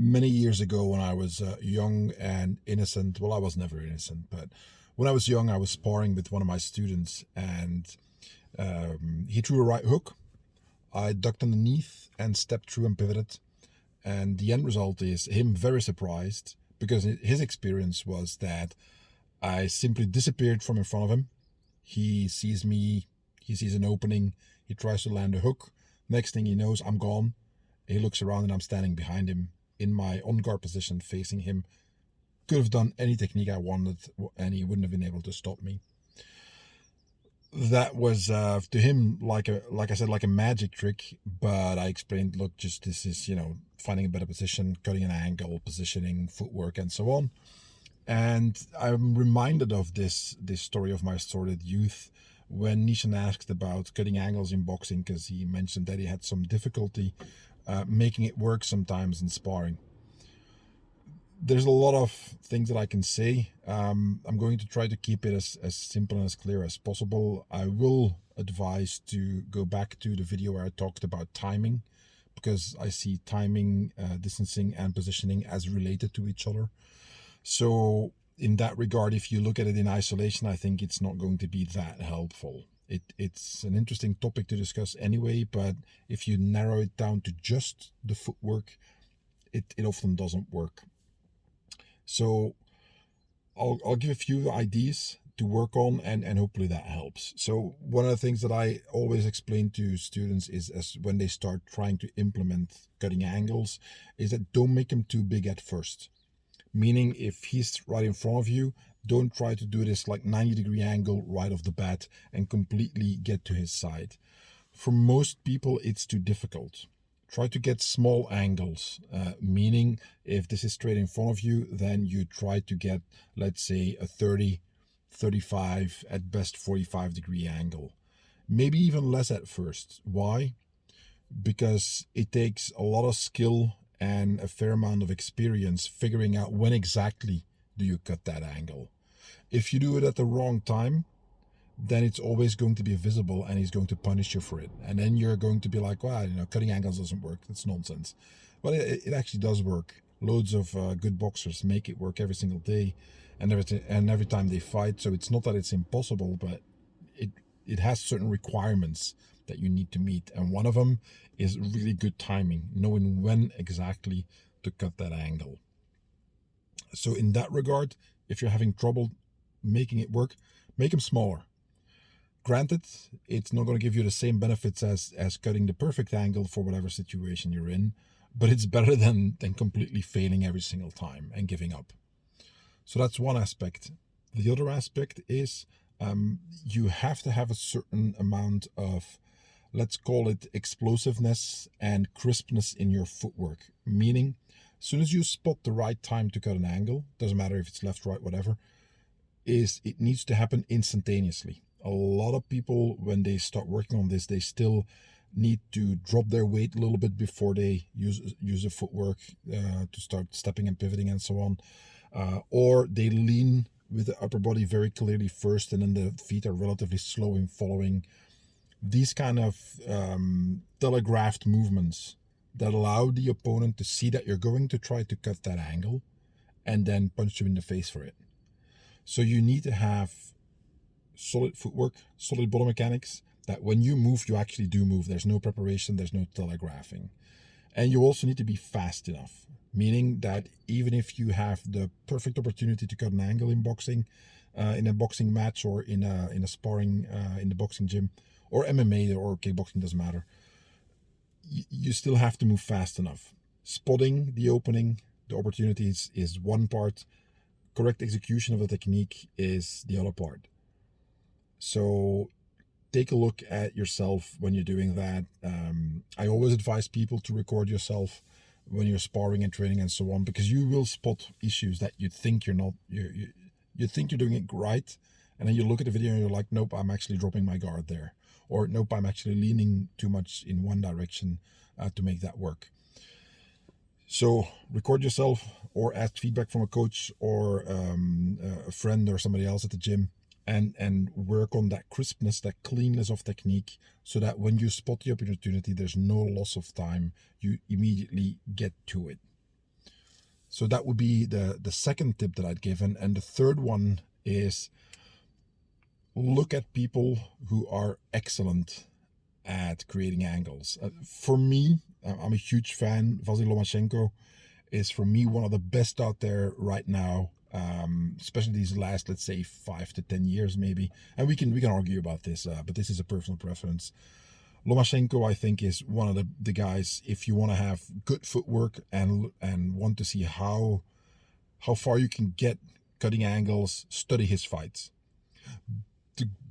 many years ago when I was young and innocent. Well, I was never innocent, but when I was young, I was sparring with one of my students, and he threw a right hook. I ducked underneath and stepped through and pivoted. And the end result is him very surprised because his experience was that I simply disappeared from in front of him. He sees me, he sees an opening, he tries to land a hook. Next thing he knows, I'm gone. He looks around and I'm standing behind him in my on guard position facing him. Could have done any technique I wanted and he wouldn't have been able to stop me. That was to him like I said, like a magic trick. But I explained, look, just this is finding a better position, cutting an angle, positioning, footwork, and so on. And I'm reminded of this story of my sordid youth when Nishan asked about cutting angles in boxing, because he mentioned that he had some difficulty making it work sometimes in sparring. There's a lot of things that I can say. I'm going to try to keep it as simple and as clear as possible. I will advise to go back to the video where I talked about timing, because I see timing, distancing, and positioning as related to each other. So in that regard, if you look at it in isolation, I think it's not going to be that helpful. It's an interesting topic to discuss anyway, but if you narrow it down to just the footwork, it often doesn't work. So I'll give a few ideas to work on, and hopefully that helps. So one of the things that I always explain to students is, as when they start trying to implement cutting angles, is that don't make them too big at first. Meaning, if he's right in front of you, don't try to do this like 90-degree angle right off the bat and completely get to his side. For most people, it's too difficult. Try to get small angles, meaning if this is straight in front of you, then you try to get, let's say, a 30, 35, at best 45-degree angle. Maybe even less at first. Why? Because it takes a lot of skill and a fair amount of experience figuring out when exactly do you cut that angle. If you do it at the wrong time, then it's always going to be visible and he's going to punish you for it. And then you're going to be like, well, cutting angles doesn't work. That's nonsense. But it actually does work. Loads of good boxers make it work every single day and every time they fight. So it's not that it's impossible, but it has certain requirements that you need to meet, and one of them is really good timing, knowing when exactly to cut that angle. So in that regard, if you're having trouble making it work, make them smaller. Granted, it's not going to give you the same benefits as cutting the perfect angle for whatever situation you're in, but it's better than completely failing every single time and giving up. So that's one aspect. The other aspect is you have to have a certain amount of, let's call it, explosiveness and crispness in your footwork. Meaning, as soon as you spot the right time to cut an angle, doesn't matter if it's left, right, whatever, it needs to happen instantaneously. A lot of people, when they start working on this, they still need to drop their weight a little bit before they use the footwork to start stepping and pivoting and so on. Or they lean with the upper body very clearly first, and then the feet are relatively slow in following. These kind of telegraphed movements that allow the opponent to see that you're going to try to cut that angle and then punch you in the face for it. So you need to have solid footwork, solid body mechanics, that when you move, you actually do move. There's no preparation, there's no telegraphing. And you also need to be fast enough, meaning that even if you have the perfect opportunity to cut an angle in boxing, in a boxing match, or in a sparring in the boxing gym, or MMA or kickboxing, doesn't matter, you still have to move fast enough. Spotting the opening, the opportunities is one part. Correct execution of the technique is the other part. So take a look at yourself when you're doing that. I always advise people to record yourself when you're sparring and training and so on, because you will spot issues that you think you're not, you think you're doing it right, and then you look at the video and you're like, nope, I'm actually dropping my guard there, or nope, I'm actually leaning too much in one direction to make that work. So record yourself, or ask feedback from a coach or a friend or somebody else at the gym, and work on that crispness, that cleanness of technique, so that when you spot the opportunity, there's no loss of time. You immediately get to it. So that would be the second tip that I'd give. And the third one is look at people who are excellent at creating angles. For me, I'm a huge fan. Vasily Lomachenko is for me one of the best out there right now, especially these last, let's say, 5 to 10 years maybe. And we can argue about this, but this is a personal preference. Lomachenko, I think, is one of the guys. If you want to have good footwork and want to see how far you can get cutting angles, study his fights.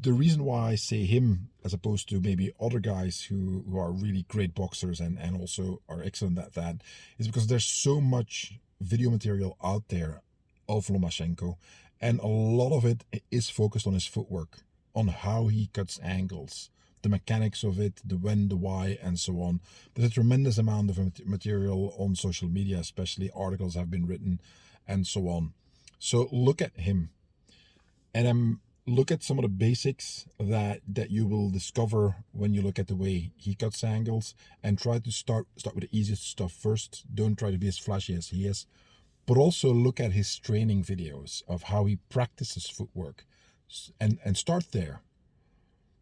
The reason why I say him as opposed to maybe other guys who are really great boxers and also are excellent at that is because there's so much video material out there of Lomachenko, and a lot of it is focused on his footwork, on how he cuts angles, the mechanics of it, the when, the why, and so on. There's a tremendous amount of material on social media, especially articles have been written and so on. So look at him and look at some of the basics that you will discover when you look at the way he cuts angles, and try to start with the easiest stuff first. Don't try to be as flashy as he is, but also look at his training videos of how he practices footwork, and start there.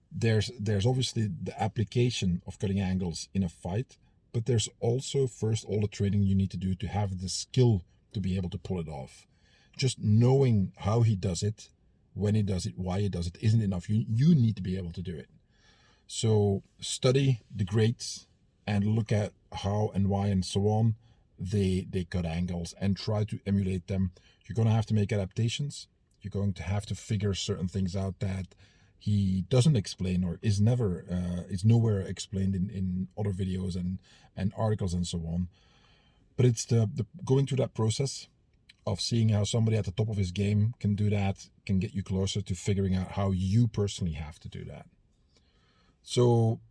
There's obviously the application of cutting angles in a fight, but there's also first all the training you need to do to have the skill to be able to pull it off. Just knowing how he does it, when he does it, why he does it, isn't enough. You need to be able to do it. So study the greats and look at how and why and so on they cut angles, and try to emulate them. You're going to have to make adaptations. You're going to have to figure certain things out that he doesn't explain, or is nowhere explained in other videos and articles and so on. But it's the going through that process of seeing how somebody at the top of his game can do that, can get you closer to figuring out how you personally have to do that. So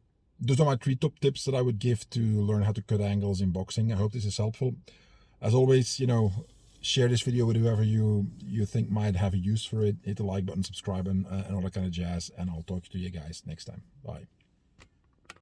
those are my 3 top tips that I would give to learn how to cut angles in boxing. I hope this is helpful. As always, share this video with whoever you think might have a use for it. Hit the like button, subscribe, and all that kind of jazz. And I'll talk to you guys next time. Bye.